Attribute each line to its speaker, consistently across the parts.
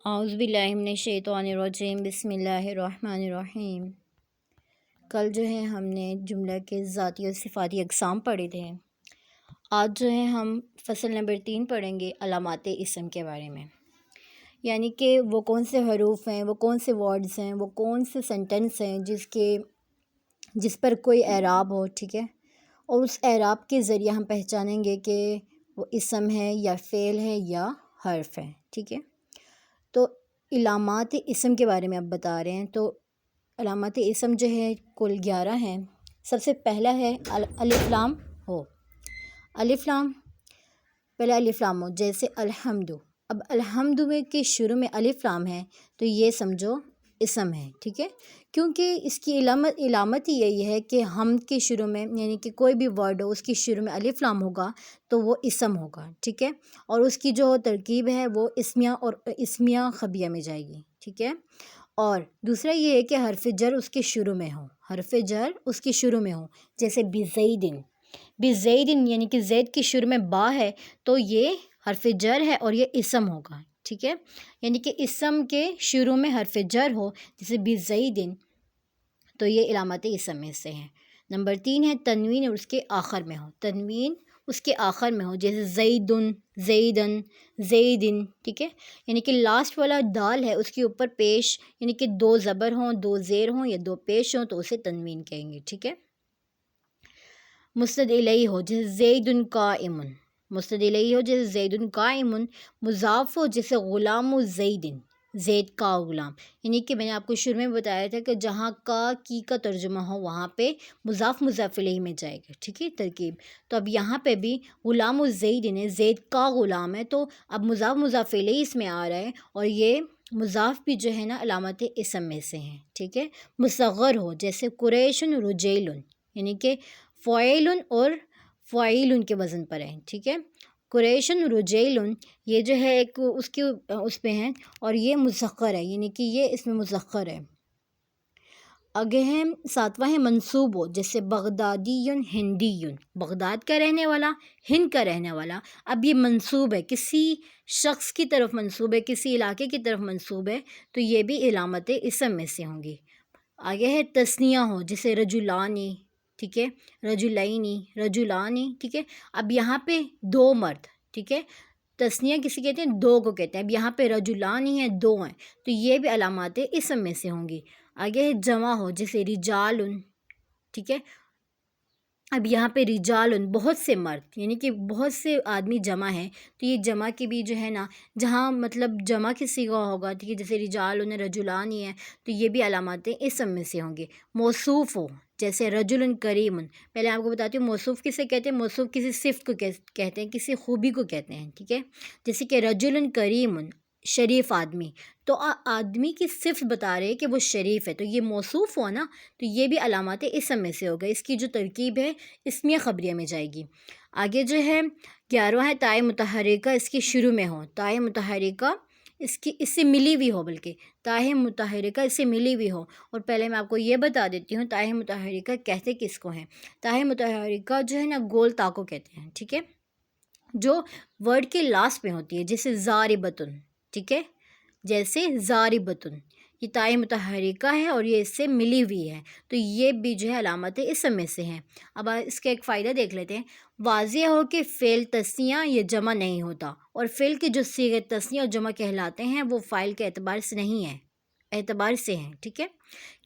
Speaker 1: اعوذ باللہ من الشیطان الرجیم بسم اللہ الرحمن الرحیم۔ کل جو ہے ہم نے جملہ کے ذاتی اور صفاتی اقسام پڑھے تھے۔ آج جو ہے ہم فصل نمبر 3 پڑھیں گے علامات اسم کے بارے میں، یعنی کہ وہ کون سے حروف ہیں، وہ کون سے ورڈز ہیں، وہ کون سے سینٹنس ہیں جس پر کوئی اعراب ہو، ٹھیک ہے، اور اس اعراب کے ذریعے ہم پہچانیں گے کہ وہ اسم ہے یا فعل ہے یا حرف ہے، ٹھیک ہے۔ تو علامات اسم کے بارے میں اب بتا رہے ہیں۔ تو علامات اسم جو ہے کل 11 ہیں۔ سب سے پہلا ہے الف لام ہو، الف لام، پہلا الف لام ہو، جیسے الحمد۔ اب الحمد میں کے شروع میں الف لام ہے تو یہ سمجھو اسم ہے، ٹھیک ہے، کیونکہ اس کی علامت ہی یہی ہے کہ حمد کے شروع میں، یعنی کہ کوئی بھی ورڈ ہو اس کی شروع میں الف لام ہوگا تو وہ اسم ہوگا، ٹھیک ہے، اور اس کی جو ترکیب ہے وہ اسمیہ خبریہ میں جائے گی، ٹھیک ہے۔ اور دوسرا یہ ہے کہ حرف جر اس کے شروع میں ہو، حرف جر اس کے شروع میں ہو، جیسے بزیدن، بزیدن یعنی کہ زید کی شروع میں با ہے تو یہ حرف جر ہے اور یہ اسم ہوگا، ٹھیک ہے، یعنی کہ اسم کے شروع میں حرف جر ہو جیسے بزیدن تو یہ علامت اسم میں سے ہیں۔ نمبر 3 ہے تنوین اور اس کے آخر میں ہو، تنوین اس کے آخر میں ہو، جیسے زیدن، زیدن، زیدن، ٹھیک ہے، یعنی کہ لاسٹ والا دال ہے اس کے اوپر پیش، یعنی کہ 2 زبر ہوں، 2 زیر ہوں یا 2 پیش ہوں تو اسے تنوین کہیں گے، ٹھیک ہے۔ مسند الیہ ہو، جیسے زیدن قائم، مسند الیہ ہو جیسے زیدن قائم، مضاف ہو جیسے غلام زیدن، زید کا غلام، یعنی کہ میں نے آپ کو شروع میں بتایا تھا کہ جہاں کا ترجمہ ہو وہاں پہ مضاف مضاف الیہ میں جائے گا، ٹھیک ہے، ترکیب۔ تو اب یہاں پہ بھی غلام الزیدن ہے، زید کا غلام ہے تو اب مضاف مضاف الیہ اس میں آ رہا ہے اور یہ مضاف بھی جو ہے نا علامت اسم میں سے ہیں، ٹھیک ہے۔ مصغر ہو، جیسے قریش رجیل، یعنی کہ فعیل اور فعیل کے وزن پر ہیں، ٹھیک ہے۔ قریش رجیل یہ جو ہے ایک اس پہ ہیں اور یہ مذکر ہے، یعنی کہ یہ اس میں مذکر ہے۔ آگے ہے 7واں ہے منصوب ہو، جیسے بغدادی ہندی، بغداد کا رہنے والا، ہند کا رہنے والا۔ اب یہ منصوب ہے، کسی شخص کی طرف منصوب ہے، کسی علاقے کی طرف منصوب ہے تو یہ بھی علامت اسم میں سے ہوں گی۔ آگے ہے تثنیہ ہو، جیسے رجلانی، ٹھیک ہے، رجلینی، رجلانی، ٹھیک ہے۔ اب یہاں پہ 2 مرد، ٹھیک ہے، تثنیہ کسی کہتے ہیں 2 کو کہتے ہیں، اب یہاں پہ رجلانی ہیں 2 ہیں تو یہ بھی علامات اسم میں سے ہوں گی۔ آگے ہے جمع ہو، جیسے رجال، ٹھیک ہے، اب یہاں پہ رجال بہت سے مرد، یعنی کہ بہت سے آدمی جمع ہیں تو یہ جمع کی بھی جو ہے نا، جہاں مطلب جمع کی صیغہ ہوگا، ٹھیک ہے، جیسے رجال رجلانی ہیں تو یہ بھی علامات اسم میں سے ہوں گے۔ موصوف ہو، جیسے رجل کریم، پہلے آپ کو بتاتی ہوں موصوف کسے کہتے ہیں، موصوف کسی صفت کو کہتے ہیں، کسی خوبی کو کہتے ہیں، ٹھیک ہے، جیسے کہ رجل کریم، شریف آدمی، تو آدمی کی صفت بتا رہے کہ وہ شریف ہے تو یہ موصوف ہوا نا، تو یہ بھی علامات اسم میں سے ہوگا، اس کی جو ترکیب ہے اسمیہ خبریہ میں جائے گی۔ آگے جو ہے 11واں ہے تائے متحرکہ، اس کے شروع میں ہو، تائے متحرکہ اس سے ملی ہوئی ہو، بلکہ تائے متحرکہ اس سے ملی ہوئی ہو، اور پہلے میں آپ کو یہ بتا دیتی ہوں تائے متحرکہ کہتے کس کو ہیں۔ تائے متحرکہ جو ہے نا گول تا کو کہتے ہیں، ٹھیک ہے، جو ورڈ کے لاسٹ میں ہوتی ہے، جیسے ضاربۃ، ٹھیک ہے، جیسے ضاربۃ، یہ تائے متحرکہ ہے اور یہ اس سے ملی ہوئی ہے تو یہ بھی جو ہے علامت اسم میں سے ہیں۔ اب اس کا ایک فائدہ دیکھ لیتے ہیں۔ واضح ہو کہ فعل تثنیہ یہ جمع نہیں ہوتا، اور فعل کے جو صیغے تثنیہ اور جمع کہلاتے ہیں وہ فاعل کے اعتبار سے نہیں ہیں، اعتبار سے ہیں، ٹھیک ہے،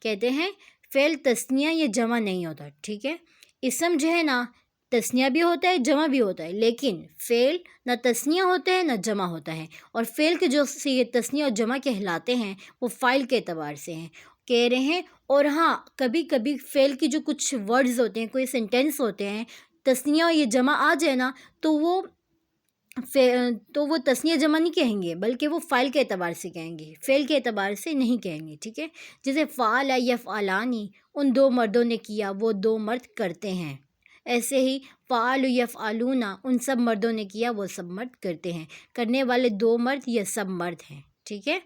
Speaker 1: کہتے ہیں فعل تثنیہ یہ جمع نہیں ہوتا، ٹھیک ہے، اسم جو ہے نا تثنیہ بھی ہوتا ہے جمع بھی ہوتا ہے، لیکن فعل نہ تثنیہ ہوتا ہے نہ جمع ہوتا ہے، اور فعل کے جو صیغے تثنیہ اور جمع کہلاتے ہیں وہ فاعل کے اعتبار سے ہیں، کہہ رہے ہیں۔ اور ہاں کبھی کبھی فعل کی جو کچھ ورڈز ہوتے ہیں، کوئی سینٹینس ہوتے ہیں، تثنیہ اور یہ جمع آ جائے نا تو وہ تثنیہ جمع نہیں کہیں گے بلکہ وہ فاعل کے اعتبار سے کہیں گے، فعل کے اعتبار سے نہیں کہیں گے، ٹھیک ہے، جیسے فعل یفعلانی، ان 2 مردوں نے کیا، وہ 2 مرد کرتے ہیں، ایسے ہی فعال یفعلون، ان سب مردوں نے کیا، وہ سب مرد کرتے ہیں، کرنے والے 2 مرد یہ سب مرد ہیں، ٹھیک ہے،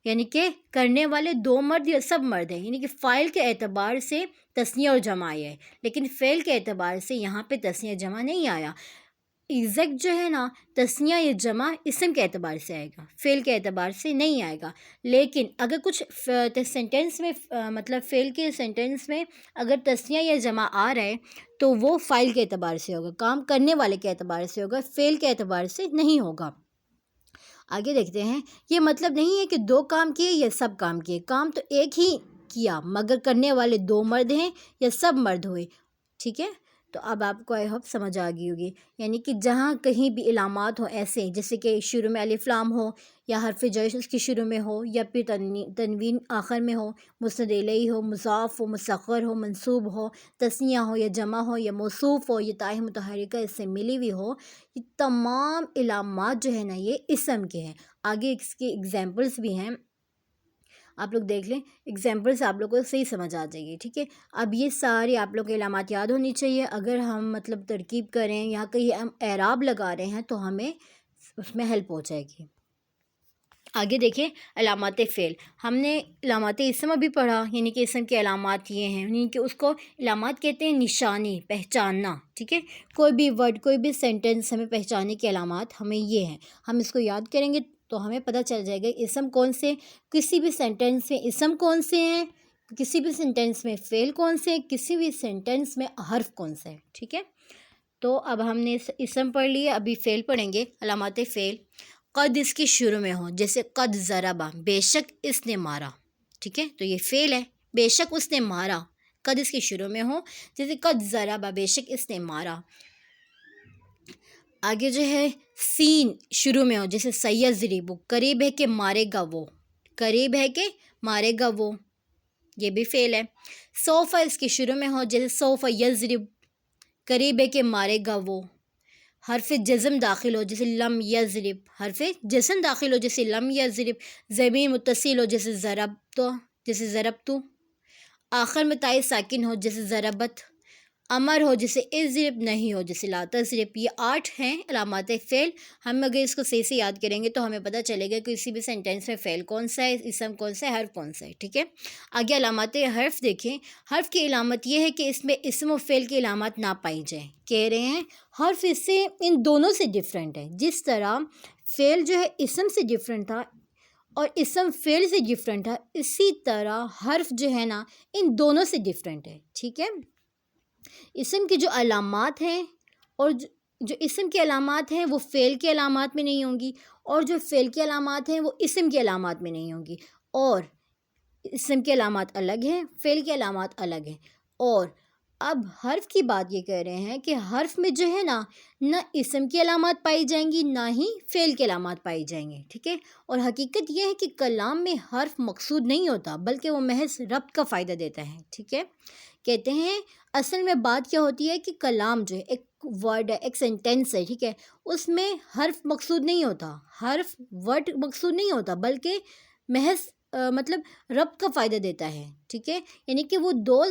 Speaker 1: یعنی کہ کرنے والے 2 مرد یہ سب مرد ہیں، یعنی کہ فاعل کے اعتبار سے تثنیہ اور جمع آیا ہے لیکن فعل کے اعتبار سے یہاں پہ تثنیہ جمع نہیں آیا۔ ایگزیکٹ جو ہے نا تسنیہ یا جمع اسم کے اعتبار سے آئے گا، فعل کے اعتبار سے نہیں آئے گا. لیکن اگر کچھ سینٹینس میں مطلب فعل کے سینٹینس میں اگر تسنیہ یا جمع آ رہا ہے تو وہ فاعل کے اعتبار سے ہوگا، کام کرنے والے کے اعتبار سے ہوگا، فعل کے اعتبار سے نہیں ہوگا. آگے دیکھتے ہیں. یہ مطلب نہیں ہے کہ دو کام کیے یا سب کام کیے، کام تو ایک ہی کیا مگر کرنے والے دو مرد ہیں یا سب مرد ہوئے. ٹھیک ہے، تو اب آپ کو آئی ہوپ سمجھ آ گئی ہوگی. یعنی کہ جہاں کہیں بھی علامات ہوں ایسے جیسے کہ شروع میں الف لام ہو یا حرف جر اس کی شروع میں ہو یا پھر تنوین آخر میں ہو، مسند الیہ ہو، مضاف ہو، مصغر ہو، منصوب ہو، تثنیہ ہو یا جمع ہو یا موصوف ہو یا تاء متحرکہ اس سے ملی ہوئی ہو، یہ تمام علامات جو ہے نا یہ اسم کے ہیں. آگے اس کے ایگزامپلس بھی ہیں، آپ لوگ دیکھ لیں، ایگزامپل سے آپ لوگ کو صحیح سمجھ آ جائے گی. ٹھیک ہے، اب یہ سارے آپ لوگ کے علامات یاد ہونی چاہیے. اگر ہم مطلب ترکیب کریں یا کہیں ہم اعراب لگا رہے ہیں تو ہمیں اس میں ہیلپ ہو جائے گی. آگے دیکھیں علامات فعل. ہم نے علامات اسم ابھی پڑھا، یعنی کہ اسم کے علامات یہ ہیں، یعنی کہ اس کو علامات کہتے ہیں نشانی، پہچاننا. ٹھیک ہے، کوئی بھی ورڈ کوئی بھی سینٹینس ہمیں پہچاننے کے علامات ہمیں یہ ہیں. ہم اس کو یاد کریں گے تو ہمیں پتہ چل جائے گا اسم کون سے، کسی بھی سینٹینس میں اسم کون سے ہیں، کسی بھی سینٹینس میں فعل کون سے، کسی بھی سینٹینس میں حرف کون سے ہے. ٹھیک ہے، تو اب ہم نے اسم پڑھ لیے، ابھی فعل پڑھیں گے. علامات فعل. قد اس کی شروع میں ہو، جیسے قد ضربا، بے شک اس نے مارا. ٹھیک ہے، تو یہ فعل ہے، بے شک اس نے مارا. قد اس کی شروع میں ہو، جیسے قد ضربا، بے شک اس نے مارا. آگے جو ہے سین شروع میں ہو، جیسے سیضرب، قریب ہے کہ مارے گا وہ، قریب ہے کہ مارے گا وہ، یہ بھی فعل ہے. سوف اس کی شروع میں ہو، جیسے سوف یضرب، قریب ہے کہ مارے گا وہ. حرف جزم داخل ہو، جیسے لم یضرب، حرف جزم داخل ہو جیسے لم یضرب. ضمیر متصل ہو، جیسے ضربت. آخر میں تاء ساکن ہو، جیسے ضربت. امر ہو، جیسے اضرب. نہیں ہو، جیسے لا تضرب. یہ 8 ہیں علامات فعل. ہم اگر اس کو صحیح سے یاد کریں گے تو ہمیں پتہ چلے گا کہ کسی بھی سینٹینس میں فعل کون سا ہے، اسم کون سا ہے، حرف کون سا ہے. ٹھیک ہے، آگے علامات حرف دیکھیں. حرف کی علامت یہ ہے کہ اس میں اسم و فعل کی علامات نہ پائی جائیں. کہہ رہے ہیں حرف اس سے ان دونوں سے ڈفرینٹ ہے. جس طرح فعل جو ہے اسم سے ڈفرینٹ تھا اور اسم فعل سے ڈفرینٹ تھا، اسی طرح حرف جو ہے نا ان دونوں سے ڈفرینٹ ہے. ٹھیک ہے، اسم کی جو علامات ہیں اور جو اسم کی علامات ہیں وہ فعل کے علامات میں نہیں ہوں گی، اور جو فعل کی علامات ہیں وہ اسم کی علامات میں نہیں ہوں گی. اور اسم کی علامات الگ ہیں، فعل کی علامات الگ ہیں. اور اب حرف کی بات یہ کہہ رہے ہیں کہ حرف میں جو ہے نا نہ اسم کی علامات پائی جائیں گی نہ ہی فعل کی علامات پائی جائیں گے. ٹھیک ہے، اور حقیقت یہ ہے کہ کلام میں حرف مقصود نہیں ہوتا بلکہ وہ محض ربط کا فائدہ دیتا ہے. ٹھیک ہے، کہتے ہیں اصل میں بات کیا ہوتی ہے کہ کلام جو ہے ایک ورڈ ہے، ایک سینٹینس ہے. ٹھیک ہے، اس میں حرف مقصود نہیں ہوتا، حرف ورڈ مقصود نہیں ہوتا بلکہ محض مطلب ربط کا فائدہ دیتا ہے. ٹھیک ہے، یعنی کہ وہ دو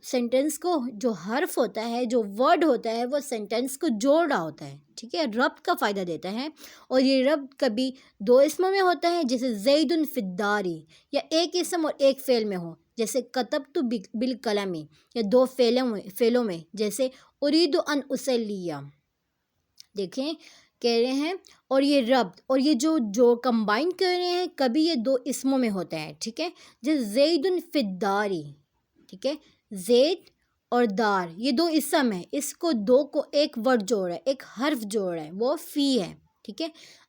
Speaker 1: سینٹینس کو جو حرف ہوتا ہے، جو ورڈ ہوتا ہے، وہ سینٹینس کو جوڑ رہا ہوتا ہے. ٹھیک ہے، ربط کا فائدہ دیتا ہے. اور یہ ربط کبھی دو اسموں میں ہوتا ہے، جیسے زید فی الدار، یا ایک اسم اور ایک فعل میں ہو، جیسے کتبت بالقلم، یا دو فعلوں میں، جیسے ارید ان اصلی. دیکھیں کہہ رہے ہیں اور یہ ربط اور یہ جو کمبائن کر رہے ہیں کبھی یہ دو اسموں میں ہوتا ہے. ٹھیک ہے، جیسے زید فی الدار. ٹھیک ہے، زید اور دار یہ دو اسم ہیں، اس کو دو کو ایک ورڈ جوڑ رہا ہے، ایک حرف جوڑ رہا ہے، وہ فی ہے. ٹھیک ہے،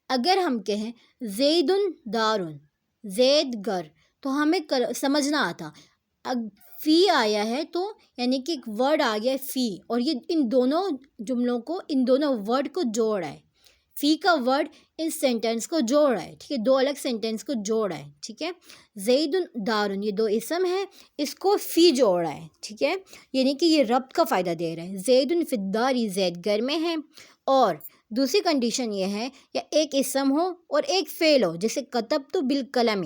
Speaker 1: اگر ہم کہیں زید دار، زید گھر، تو ہمیں سمجھنا آتا فی آیا ہے تو یعنی کہ ایک ورڈ آ گیا ہے فی، اور یہ ان دونوں جملوں کو، ان دونوں ورڈ کو جوڑ رہا ہے. فی کا ورڈ اس سینٹینس کو جوڑ رہا ہے. ٹھیک ہے، دو الگ سینٹینس کو جوڑ رہا ہے. ٹھیک ہے، زید دارن یہ دو اسم ہے، اس کو فی جوڑ رہا ہے. ٹھیک ہے، یعنی کہ یہ ربط کا فائدہ دے رہا ہے. زید فی الدار، زید گھر میں ہے. اور دوسری کنڈیشن یہ ہے یا ایک اسم ہو اور ایک فعل ہو، جیسے کتبت بالقلم،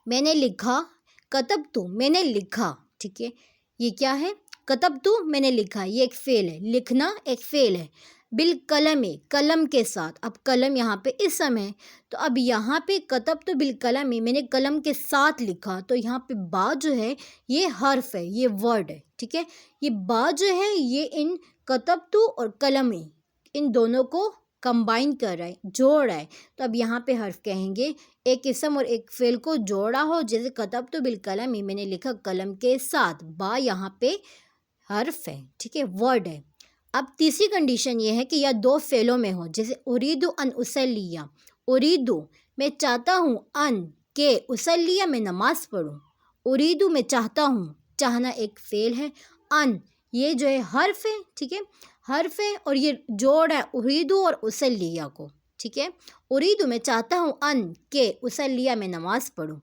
Speaker 1: میں نے لکھا. کتبت میں نے لکھا. ٹھیک ہے، یہ کیا ہے؟ کتبت میں نے لکھا، یہ ایک فعل ہے، لکھنا ایک فعل ہے. بالقلم قلم کے ساتھ، اب قلم یہاں پہ اسم ہے، تو اب یہاں پہ کتبت بالقلم میں نے قلم کے ساتھ لکھا، تو یہاں پہ با جو ہے یہ حرف ہے، یہ ورڈ ہے. ٹھیک ہے، یہ با جو ہے یہ ان کتبت اور قلم ان دونوں کو کمبائن کر رہا ہے، جوڑ رہا ہے. تو اب یہاں پہ حرف کہیں گے ایک اسم اور ایک فعل کو جوڑا ہو، جیسے کتبت بالقلم، میں نے لکھا قلم کے ساتھ. با یہاں پہ حرف ہے، ٹھیک ہے، ورڈ ہے. اب تیسری کنڈیشن یہ ہے کہ یا دو فعلوں میں ہو، جیسے اریدو ان اصلی، اریدو میں چاہتا ہوں، ان کہ اصلی میں نماز پڑھوں. اریدو میں چاہتا ہوں، چاہنا ایک فعل ہے، ان یہ جو ہے حرف ہے، ٹھیک ہے، حرف ہے اور یہ جوڑ ہے اریدو اور اصلیہ کو، ٹھیک ہے. اریدو میں چاہتا ہوں ان کہ اصلیہ میں نماز پڑھوں.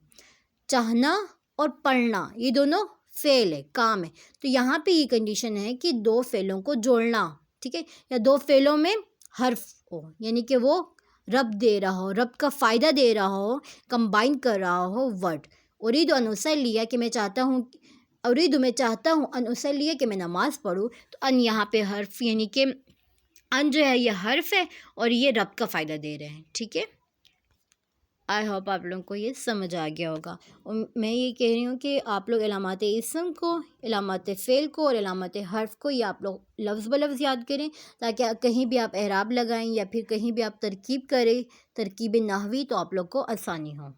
Speaker 1: چاہنا اور پڑھنا یہ دونوں فعل ہے، کام ہے. تو یہاں پہ یہ کنڈیشن ہے کہ دو فعلوں کو جوڑنا، ٹھیک ہے، یا دو فعلوں میں حرف ہو، یعنی کہ وہ رب دے رہا ہو، رب کا فائدہ دے رہا ہو، کمبائن کر رہا ہو ورڈ. اریدو ان اصلی کہ میں چاہتا ہوں، اریدو میں چاہتا ہوں ان اصلی کہ میں نماز پڑھوں. تو ان یہاں پہ حرف، یعنی کہ ان جو ہے یہ حرف ہے اور یہ رب کا فائدہ دے رہے ہیں، ٹھیک ہے. آئی ہوپ آپ لوگوں کو یہ سمجھ آ گیا ہوگا. میں یہ کہہ رہی ہوں کہ آپ لوگ علامات اسم کو، علامات فعل کو اور علامات حرف کو یہ آپ لوگ لفظ بلفظ یاد کریں، تاکہ کہیں بھی آپ اعراب لگائیں یا پھر کہیں بھی آپ ترکیب کریں، ترکیب نحوی، تو آپ لوگ کو آسانی ہو.